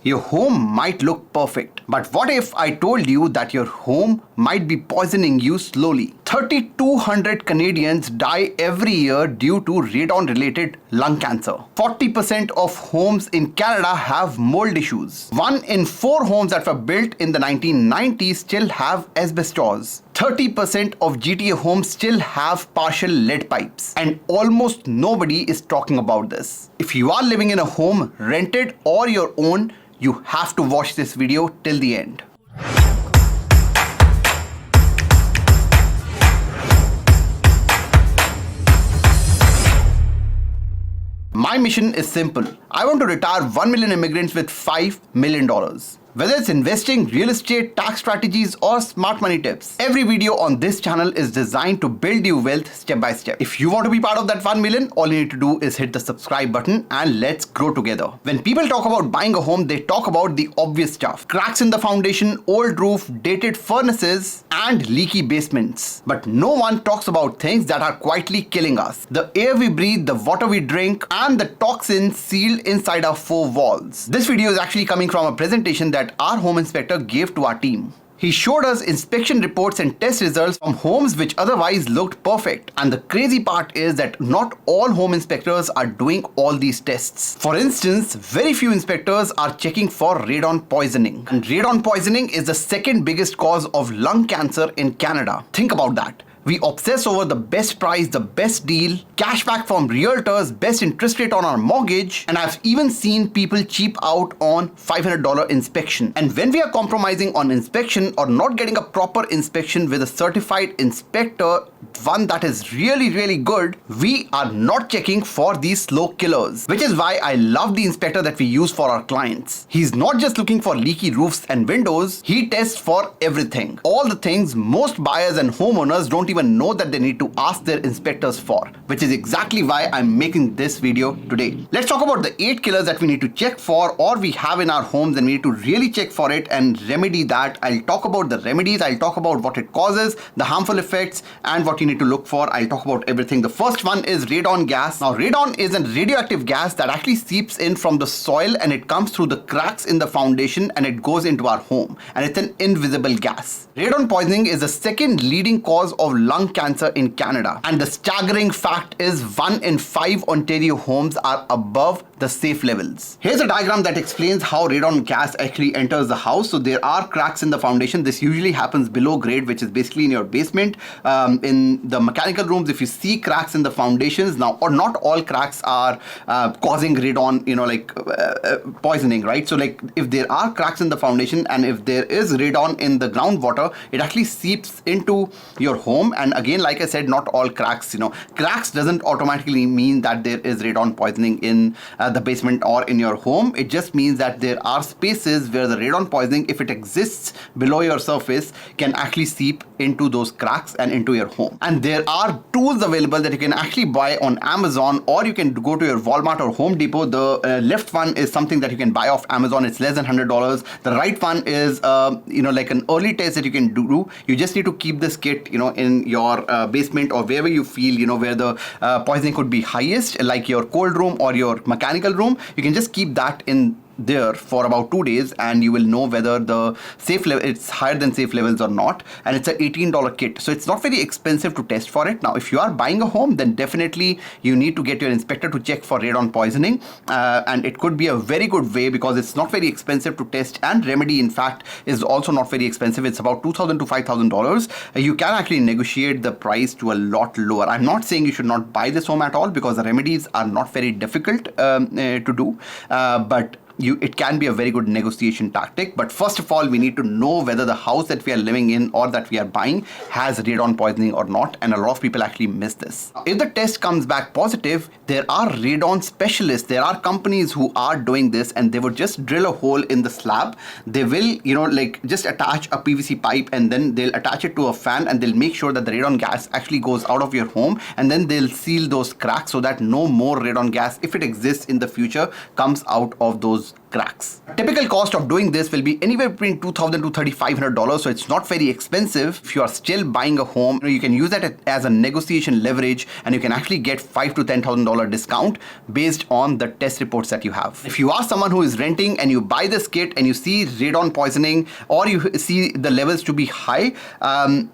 Your home might look perfect, but what if I told you that your home might be poisoning you slowly? 3,200 Canadians die every year due to radon-related lung cancer. 40% of homes in Canada have mold issues. 1 in 4 homes that were built in the 1990s still have asbestos. 30% of GTA homes still have partial lead pipes, and almost nobody is talking about this. If you are living in a home, rented or your own, you have to watch this video till the end. My mission is simple. I want to retire 1 million immigrants with $5 million. Whether it's investing, real estate, tax strategies, or smart money tips, every video on this channel is designed to build you wealth step by step. If you want to be part of that 1 million, all you need to do is hit the subscribe button and let's grow together. When people talk about buying a home, they talk about the obvious stuff. Cracks in the foundation, old roof, dated furnaces, and leaky basements. But no one talks about things that are quietly killing us. The air we breathe, the water we drink, and the toxins sealed inside our 4 walls. This video is actually coming from a presentation that our home inspector gave to our team. He showed us inspection reports and test results from homes which otherwise looked perfect. And the crazy part is that not all home inspectors are doing all these tests. For instance, very few inspectors are checking for radon poisoning. And radon poisoning is the second biggest cause of lung cancer in Canada. Think about that. We obsess over the best price, the best deal, cashback from realtors, best interest rate on our mortgage, and I've even seen people cheap out on $500 inspection. And when we are compromising on inspection or not getting a proper inspection with a certified inspector, one that is really good, we are not checking for these slow killers. Which is why I love the inspector that we use for our clients. He's not just looking for leaky roofs and windows, he tests for everything. All the things most buyers and homeowners don't even know that they need to ask their inspectors for, which is exactly why I'm making this video today. Let's talk about the 8 killers that we need to check for or we have in our homes and we need to really check for it and remedy that. I'll talk about the remedies, I'll talk about what it causes, the harmful effects, and what you need to look for. I'll talk about everything. The first one is radon gas. Now, radon is a radioactive gas that actually seeps in from the soil and it comes through the cracks in the foundation and it goes into our home. And it's an invisible gas. Radon poisoning is the second leading cause of lung cancer in Canada. And the staggering fact is 1 in 5 Ontario homes are above the safe levels. Here's a diagram that explains how radon gas actually enters the house. So there are cracks in the foundation. This usually happens below grade, which is basically in your basement. In the mechanical rooms, if you see cracks in the foundations now, or not all cracks are causing radon, poisoning, right? So like if there are cracks in the foundation and if there is radon in the groundwater, it actually seeps into your home. And again, like I said, not all cracks, cracks doesn't automatically mean that there is radon poisoning in the basement or in your home. It just means that there are spaces where the radon poisoning, if it exists below your surface, can actually seep into those cracks and into your home. And there are tools available that you can actually buy on Amazon, or you can go to your Walmart or Home Depot. The left one is something that you can buy off Amazon. It's less than $100. The right one is like an early test that you can do. You just need to keep this kit in your basement or wherever you feel where the poisoning could be highest, like your cold room or your mechanical room. You can just keep that in there for about 2 days and you will know whether the safe level, it's higher than safe levels or not. And it's a $18 kit, so it's not very expensive to test for it. Now if you are buying a home, then definitely you need to get your inspector to check for radon poisoning, and it could be a very good way because it's not very expensive to test, and remedy in fact is also not very expensive. It's about $2,000 to $5,000. You can actually negotiate the price to a lot lower. I'm not saying you should not buy this home at all because the remedies are not very difficult to do, but it can be a very good negotiation tactic. But first of all, we need to know whether the house that we are living in or that we are buying has radon poisoning or not, and a lot of people actually miss this. If the test comes back positive, there are radon specialists. There are companies who are doing this, and they would just drill a hole in the slab. They will, just attach a PVC pipe and then they'll attach it to a fan and they'll make sure that the radon gas actually goes out of your home, and then they'll seal those cracks so that no more radon gas, if it exists in the future, comes out of those cracks. Typical cost of doing this will be anywhere between $2,000 to $3,500, so it's not very expensive. If you are still buying a home, you can use that as a negotiation leverage, and you can actually get $5,000 to $10,000 discount based on the test reports that you have. If you are someone who is renting and you buy this kit and you see radon poisoning or you see the levels to be high,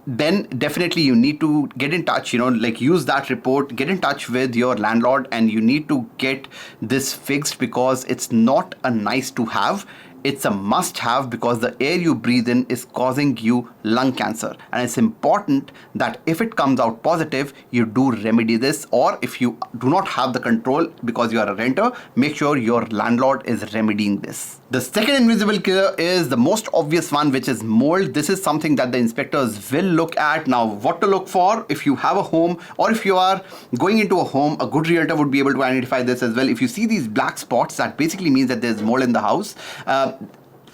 then definitely you need to get in touch, like use that report, get in touch with your landlord, and you need to get this fixed because it's not a nice to have. It's a must have because the air you breathe in is causing you lung cancer. And it's important that if it comes out positive, you do remedy this, or if you do not have the control because you are a renter, make sure your landlord is remedying this. The second invisible killer is the most obvious one, which is mold. This is something that the inspectors will look at. Now, what to look for if you have a home or if you are going into a home, a good realtor would be able to identify this as well. If you see these black spots, that basically means that there's mold in the house.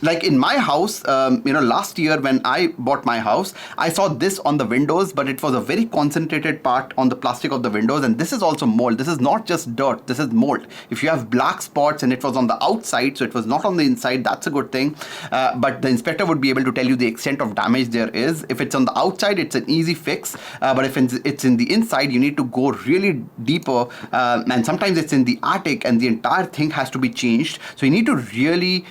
Like in my house, last year when I bought my house, I saw this on the windows, but it was a very concentrated part on the plastic of the windows. And this is also mold. This is not just dirt. This is mold. If you have black spots and it was on the outside, so it was not on the inside, that's a good thing. But the inspector would be able to tell you the extent of damage there is. If it's on the outside, it's an easy fix. But if it's in the inside, you need to go really deeper. And sometimes it's in the attic and the entire thing has to be changed. So you need to really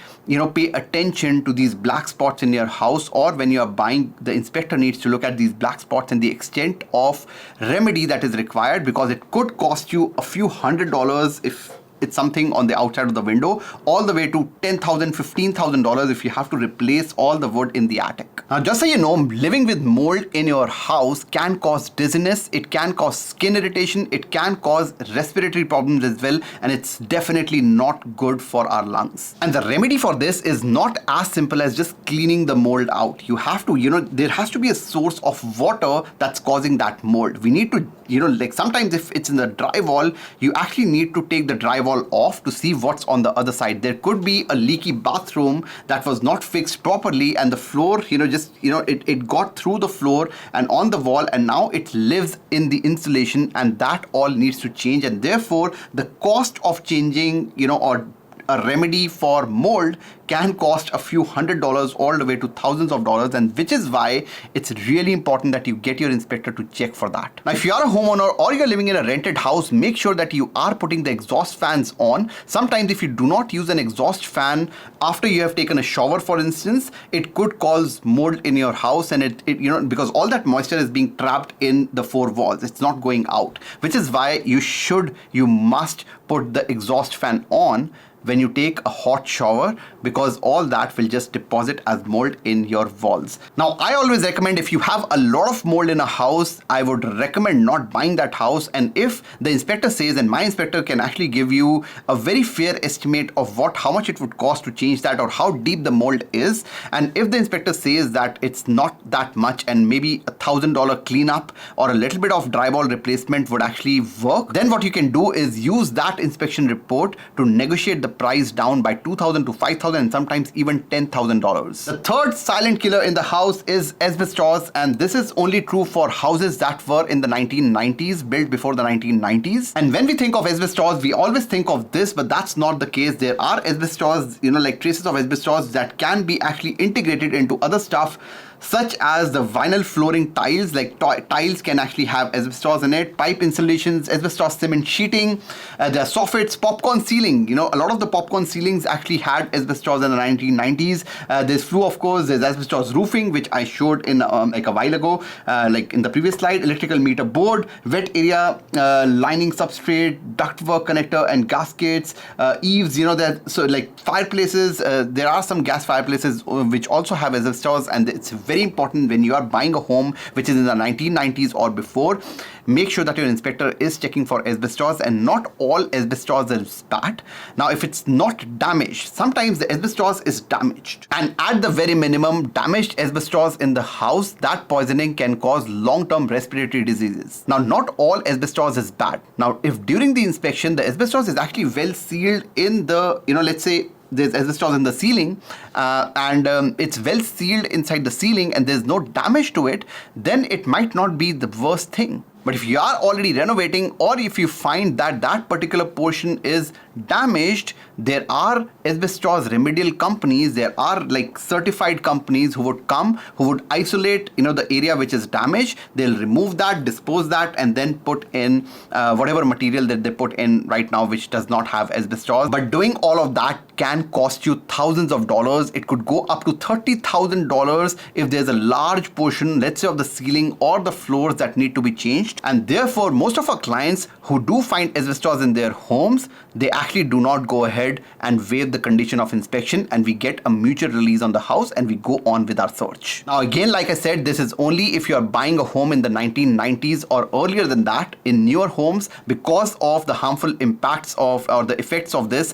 pay attention to these black spots in your house, or when you are buying, the inspector needs to look at these black spots and the extent of remedy that is required, because it could cost you a few $100s if it's something on the outside of the window, all the way to $10,000, $15,000 if you have to replace all the wood in the attic. Now, just so you know, living with mold in your house can cause dizziness, it can cause skin irritation, it can cause respiratory problems as well, and it's definitely not good for our lungs. And the remedy for this is not as simple as just cleaning the mold out. You have to, there has to be a source of water that's causing that mold. We need to, like sometimes if it's in the drywall, you actually need to take the drywall off to see what's on the other side. There could be a leaky bathroom that was not fixed properly, and the floor, it got through the floor and on the wall, and now it lives in the insulation, and that all needs to change. And therefore, the cost of changing, or a remedy for mold can cost a few $100s all the way to thousands of dollars, and which is why it's really important that you get your inspector to check for that. Now, if you are a homeowner or you're living in a rented house, make sure that you are putting the exhaust fans on. Sometimes if you do not use an exhaust fan after you have taken a shower, for instance, it could cause mold in your house, and it because all that moisture is being trapped in the four walls, it's not going out, which is why you must put the exhaust fan on when you take a hot shower, because all that will just deposit as mold in your walls. Now, I always recommend, if you have a lot of mold in a house, I would recommend not buying that house. And if the inspector says, and my inspector can actually give you a very fair estimate of how much it would cost to change that, or how deep the mold is, and if the inspector says that it's not that much and maybe $1,000 cleanup or a little bit of drywall replacement would actually work, then what you can do is use that inspection report to negotiate the price down by $2,000 to $5,000 and sometimes even $10,000. The third silent killer in the house is asbestos, and this is only true for houses that were in the 1990s, built before the 1990s. And when we think of asbestos, we always think of this, but that's not the case. There are asbestos, like traces of asbestos that can be actually integrated into other stuff, such as the vinyl flooring tiles. Like tiles can actually have asbestos in it, pipe insulations, asbestos cement sheeting, there are soffits, popcorn ceiling. A lot of the popcorn ceilings actually had asbestos in the 1990s. There's flue, of course, there's asbestos roofing, which I showed in like a while ago, like in the previous slide, electrical meter board, wet area, lining substrate, ductwork connector and gaskets, eaves, so like fireplaces, there are some gas fireplaces which also have asbestos, and it's very important when you are buying a home which is in the 1990s or before, make sure that your inspector is checking for asbestos, and not all asbestos is bad. Now, if it's not damaged, sometimes the asbestos is damaged, and at the very minimum, damaged asbestos in the house, that poisoning can cause long-term respiratory diseases. Now, not all asbestos is bad. Now, if during the inspection, the asbestos is actually well sealed in the, let's say there's asbestos in the ceiling, and it's well sealed inside the ceiling and there's no damage to it, then it might not be the worst thing. But if you are already renovating, or if you find that that particular portion is damaged, there are asbestos remedial companies, there are like certified companies who would come, who would isolate, the area which is damaged. They'll remove that, dispose that, and then put in whatever material that they put in right now, which does not have asbestos. But doing all of that can cost you thousands of dollars. It could go up to $30,000 if there's a large portion, let's say, of the ceiling or the floors that need to be changed. And therefore, most of our clients who do find asbestos in their homes, they actually do not go ahead and waive the condition of inspection, and we get a mutual release on the house and we go on with our search. Now again, like I said, this is only if you are buying a home in the 1990s or earlier than that. In newer homes, because of the harmful impacts of or the effects of this,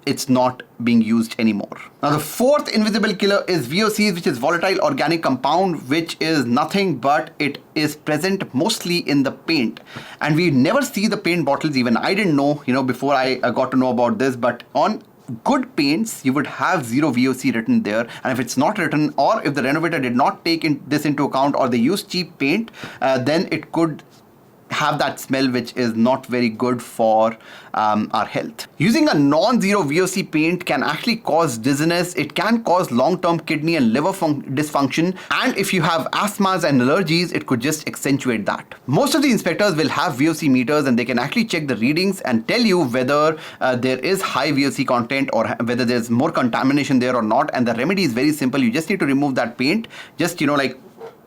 it's not being used anymore. Now, the fourth invisible killer is VOCs, which is volatile organic compound, which is nothing but it is present mostly in the paint. And we never see the paint bottles. Even I didn't know, before I got to know about this, but on good paints, you would have 0 VOC written there. And if it's not written, or if the renovator did not take this into account, or they use cheap paint, then it could have that smell, which is not very good for our health. Using a non-zero VOC paint can actually cause dizziness. It can cause long-term kidney and liver dysfunction. And if you have asthmas and allergies, it could just accentuate that. Most of the inspectors will have VOC meters, and they can actually check the readings and tell you whether there is high VOC content or whether there's more contamination there or not. And the remedy is very simple. You just need to remove that paint. Just,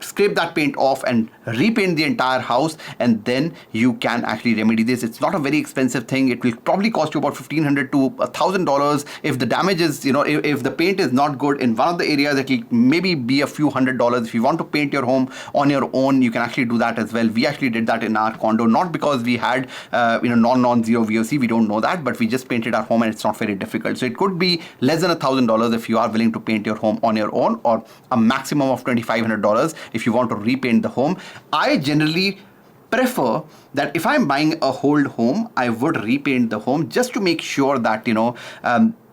scrape that paint off and repaint the entire house, and then you can actually remedy this. It's not a very expensive thing. It will probably cost you about $1,500 to $1,000. If the damage is, if the paint is not good in one of the areas, it will maybe be a few $100s. If you want to paint your home on your own, you can actually do that as well. We actually did that in our condo, not because we had non-zero VOC. We don't know that, but we just painted our home, and it's not very difficult. So it could be less than $1,000 if you are willing to paint your home on your own, or a maximum of $2,500 if you want to repaint the home. I generally prefer that if I'm buying a whole home, I would repaint the home just to make sure that,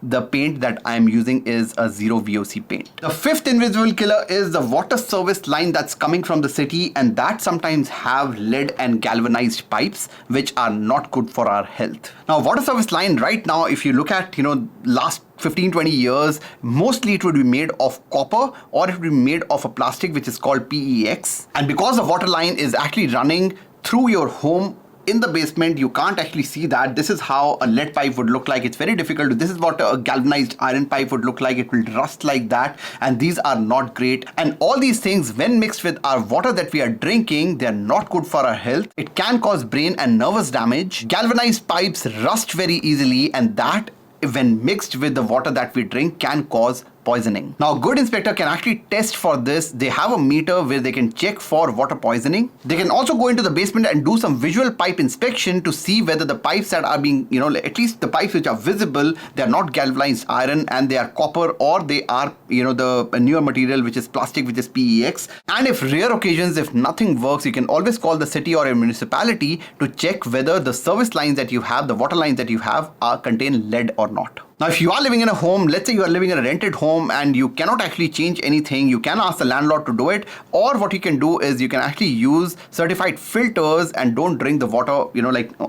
the paint that I'm using is a 0 VOC paint. The fifth invisible killer is the water service line that's coming from the city, and that sometimes have lead and galvanized pipes, which are not good for our health. Now, water service line right now, if you look at, last 15-20 years, mostly it would be made of copper, or it would be made of a plastic which is called PEX. And because the water line is actually running through your home in the basement, you can't actually see that. This is how a lead pipe would look like. It's very difficult. This is what a galvanized iron pipe would look like. It will rust like that, and these are not great. And all these things, when mixed with our water that we are drinking, they're not good for our health. It can cause brain and nervous damage. Galvanized pipes rust very easily, and that, when mixed with the water that we drink, can cause poisoning. Now, a good inspector can actually test for this. They have a meter where they can check for water poisoning. They can also go into the basement and do some visual pipe inspection to see whether the pipes that are being, at least the pipes which are visible, they are not galvanized iron and they are copper, or they are, the newer material which is plastic, which is PEX. And if rare occasions, if nothing works, you can always call the city or a municipality to check whether the service lines that you have, the water lines that you have, contain lead or not. Now, if you are living in a home, let's say you are living in a rented home and you cannot actually change anything, you can ask the landlord to do it. Or what you can do is you can actually use certified filters and don't drink the water,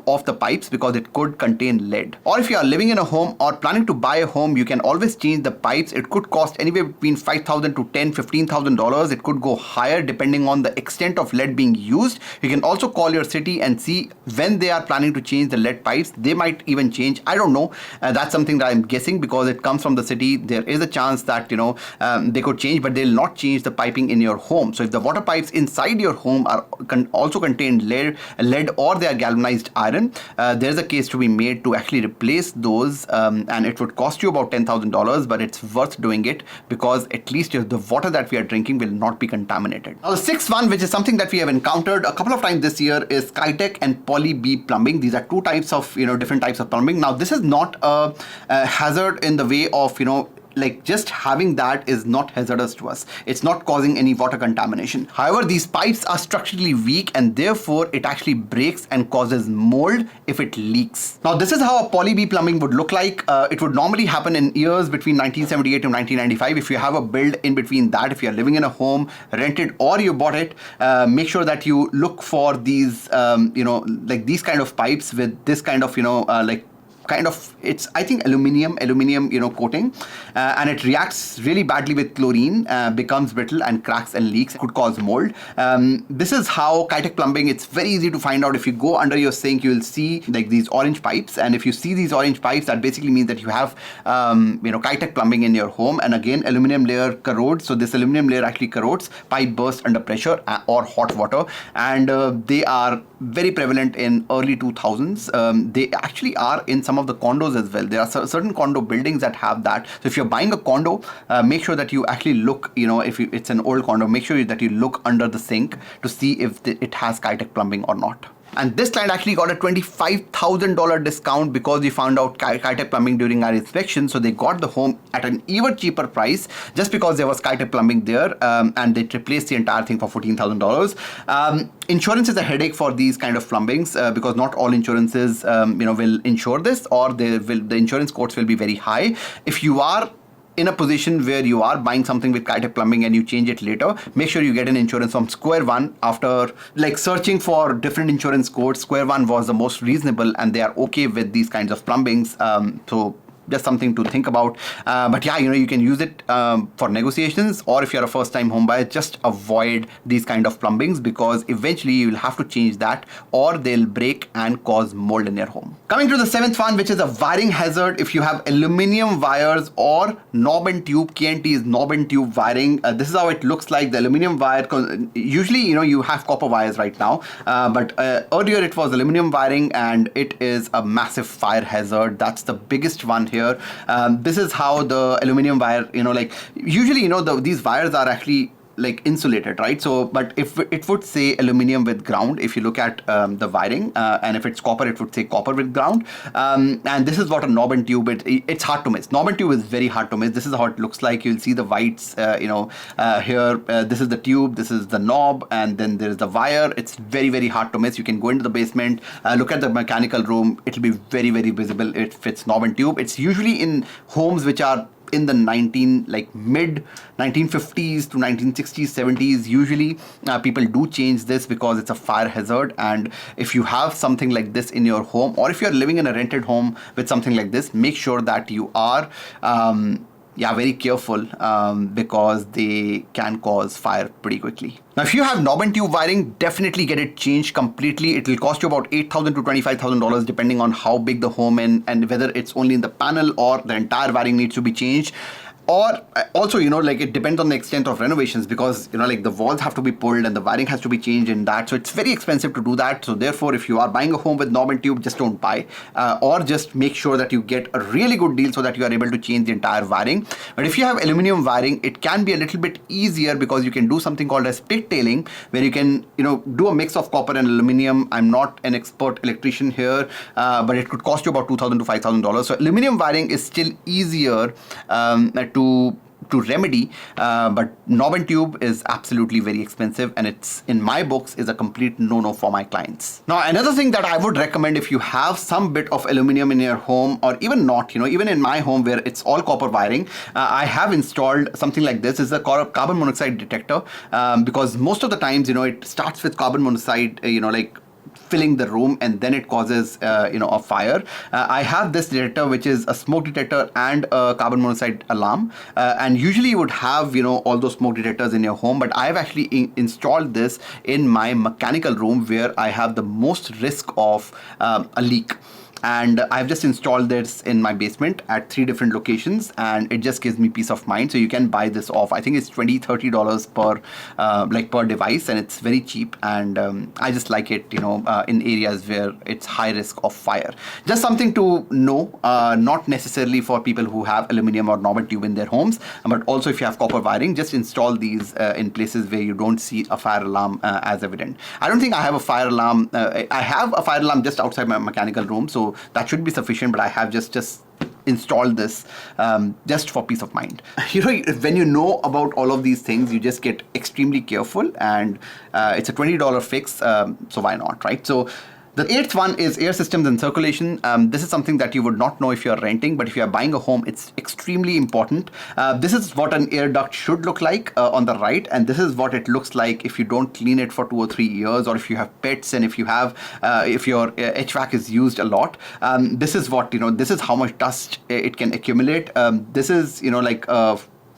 off the pipes, because it could contain lead. Or if you are living in a home or planning to buy a home, you can always change the pipes. It could cost anywhere between $5,000 to $15,000. It could go higher depending on the extent of lead being used. You can also call your city and see when they are planning to change the lead pipes. They might even change. I don't know. That's something that I'm guessing, because it comes from the city. There is a chance that they could change, but they'll not change the piping in your home. So if the water pipes inside your home are also contain lead, or they are galvanized iron, there's a case to be made to actually replace those, and it would cost you about $10,000, but it's worth doing it, because at least the water that we are drinking will not be contaminated. Now, the sixth one, which is something that we have encountered a couple of times this year, is Kitec and Poly-B plumbing. These are two types of different types of plumbing. Now, this is not a hazard in the way of like just having that is not hazardous to us. It's not causing any water contamination. However, these pipes are structurally weak and therefore it actually breaks and causes mold if it leaks. Now, this is how a Poly-B plumbing would look like. It would normally happen in years between 1978 to 1995. If you have a build in between that, if you're living in a home, rented or you bought it, make sure that you look for these, like these kind of pipes with this kind of, it's I think aluminium coating, and it reacts really badly with chlorine, becomes brittle and cracks and leaks. It could cause mold. This is how Kitec plumbing, it's very easy to find out. If you go under your sink, you will see like these orange pipes, and if you see these orange pipes, that basically means that you have Kitec plumbing in your home. And again, aluminum layer corrodes, so this aluminum layer actually corrodes. Pipe burst under pressure or hot water, and they are very prevalent in early 2000s. They actually are in some of the condos as well. There are certain condo buildings that have that. So if you're buying a condo, make sure that you actually look, if it's an old condo, make sure that you look under the sink to see if it has Kitec plumbing or not. And this client actually got a $25,000 discount because we found out Kitec plumbing during our inspection. So they got the home at an even cheaper price just because there was Kitec plumbing there, and they replaced the entire thing for $14,000. Insurance is a headache for these kind of plumbings because not all insurances will insure this, or the insurance quotes will be very high. If you are in a position where you are buying something with Kitec plumbing and you change it later, make sure you get an insurance from Square One. After like searching for different insurance quotes, Square One was the most reasonable and they are okay with these kinds of plumbings. So just something to think about. But yeah, you can use it for negotiations, or if you're a first-time home buyer, just avoid these kind of plumbings because eventually you will have to change that or they'll break and cause mold in your home. Coming to the seventh one, which is a wiring hazard. If you have aluminum wires or knob and tube, T&Cs knob and tube wiring, this is how it looks like. The aluminum wire, usually you have copper wires right now, but earlier it was aluminum wiring, and it is a massive fire hazard. That's the biggest one here. This is how the aluminum wire, usually, these wires are actually like insulated, right? So, but if it would say aluminum with ground, if you look at the wiring, and if it's copper, it would say copper with ground. And this is what a knob and tube, it's hard to miss. Knob and tube is very hard to miss. This is how it looks like. You'll see the whites, here, this is the tube, this is the knob, and then there's the wire. It's very, very hard to miss. You can go into the basement, look at the mechanical room. It'll be very, very visible if it's knob and tube. It's usually in homes which are in the mid 1950s to 1960s, 70s. Usually people do change this because it's a fire hazard. And if you have something like this in your home, or if you're living in a rented home with something like this, make sure that you are very careful because they can cause fire pretty quickly. Now, if you have knob and tube wiring, definitely get it changed completely. It will cost you about $8,000 to $25,000 depending on how big the home is and whether it's only in the panel or the entire wiring needs to be changed. Or also, it depends on the extent of renovations because, the walls have to be pulled and the wiring has to be changed in that. So it's very expensive to do that. So therefore, if you are buying a home with knob and tube, just don't buy. Or just make sure that you get a really good deal so that you are able to change the entire wiring. But if you have aluminum wiring, it can be a little bit easier because you can do something called as pigtailing, where you can, do a mix of copper and aluminum. I'm not an expert electrician here, but it could cost you about $2,000 to $5,000. So aluminum wiring is still easier to remedy, but knob and tube is absolutely very expensive, and it's, in my books, is a complete no-no for my clients. Now, another thing that I would recommend, if you have some bit of aluminum in your home, or even not, even in my home where it's all copper wiring, I have installed something like this. It's a carbon monoxide detector, because most of the times, it starts with carbon monoxide, filling the room, and then it causes a fire. I have this detector, which is a smoke detector and a carbon monoxide alarm, and usually you would have all those smoke detectors in your home, but I've actually installed this in my mechanical room where I have the most risk of a leak. And I've just installed this in my basement at 3 different locations, and it just gives me peace of mind. So you can buy this off. I think it's $20-30 per device, and it's very cheap. And I just like it, in areas where it's high risk of fire. Just something to know, not necessarily for people who have aluminum or knob and tube in their homes, but also if you have copper wiring, just install these in places where you don't see a fire alarm as evident. I don't think I have a fire alarm. I have a fire alarm just outside my mechanical room, so that should be sufficient, but I have just installed this just for peace of mind. When you know about all of these things, you just get extremely careful, and it's a $20 fix, so why not, right? So the eighth one is air systems and circulation. This is something that you would not know if you are renting, but if you are buying a home, it's extremely important. This is what an air duct should look like on the right, and this is what it looks like if you don't clean it for 2 or 3 years, or if you have pets, and if you have, if your HVAC is used a lot. This is what, this is how much dust it can accumulate. This is,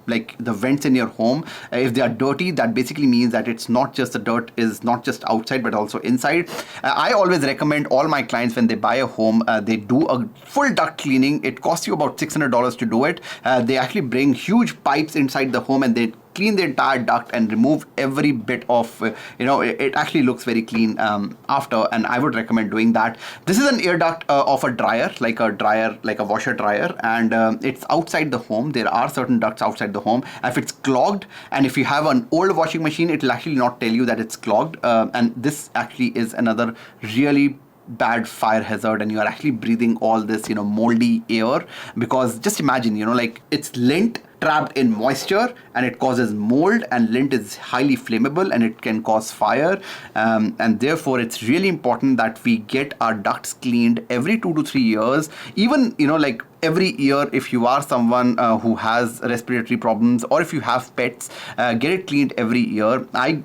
like the vents in your home. If they are dirty, that basically means that it's not just the dirt is not just outside but also inside. I always recommend all my clients, when they buy a home, they do a full duct cleaning. It costs you about $600 to do it. They actually bring huge pipes inside the home, and they clean the entire duct and remove every bit of, it actually looks very clean after, and I would recommend doing that. This is an air duct of a dryer, like a washer dryer, and it's outside the home. There are certain ducts outside the home. If it's clogged, and if you have an old washing machine, it will actually not tell you that it's clogged, and this actually is another really bad fire hazard, and you are actually breathing all this moldy air, because just imagine, like it's lint trapped in moisture, and it causes mold, and lint is highly flammable and it can cause fire, and therefore it's really important that we get our ducts cleaned every 2 to 3 years. Even like every year, if you are someone who has respiratory problems, or if you have pets, get it cleaned every year. I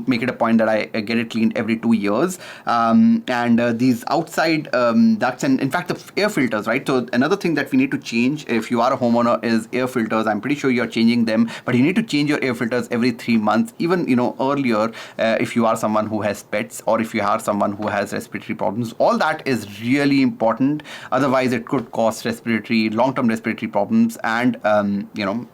make it a point that I get it cleaned every 2 years, and these outside ducts, and in fact the air filters, right? So another thing that we need to change if you are a homeowner is air filters. I'm pretty sure you're changing them, but you need to change your air filters every 3 months, even earlier, if you are someone who has pets, or if you are someone who has respiratory problems. All that is really important, otherwise it could cause long-term respiratory problems, and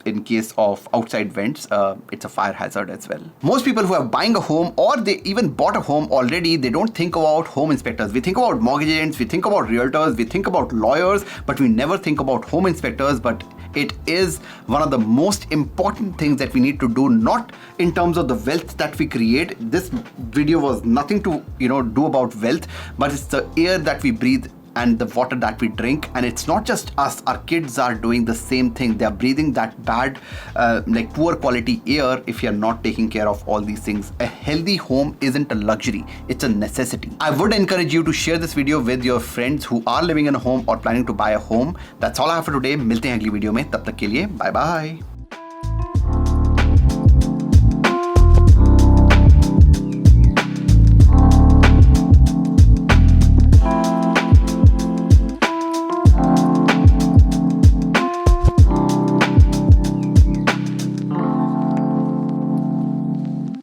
in case of outside vents, it's a fire hazard as well. Most people who are buying a home, or they even bought a home already, they don't think about home inspectors. We think about mortgage agents, we think about realtors, we think about lawyers, but we never think about home inspectors. But it is one of the most important things that we need to do, not in terms of the wealth that we create. This video was nothing to do about wealth, but it's the air that we breathe and the water that we drink. And it's not just us, our kids are doing the same thing. They are breathing that bad, like poor quality air if you're not taking care of all these things. A healthy home isn't a luxury, it's a necessity. I would encourage you to share this video with your friends who are living in a home or planning to buy a home. That's all I have for today. मिलते हैं अगली video में, तब तक के लिए bye bye.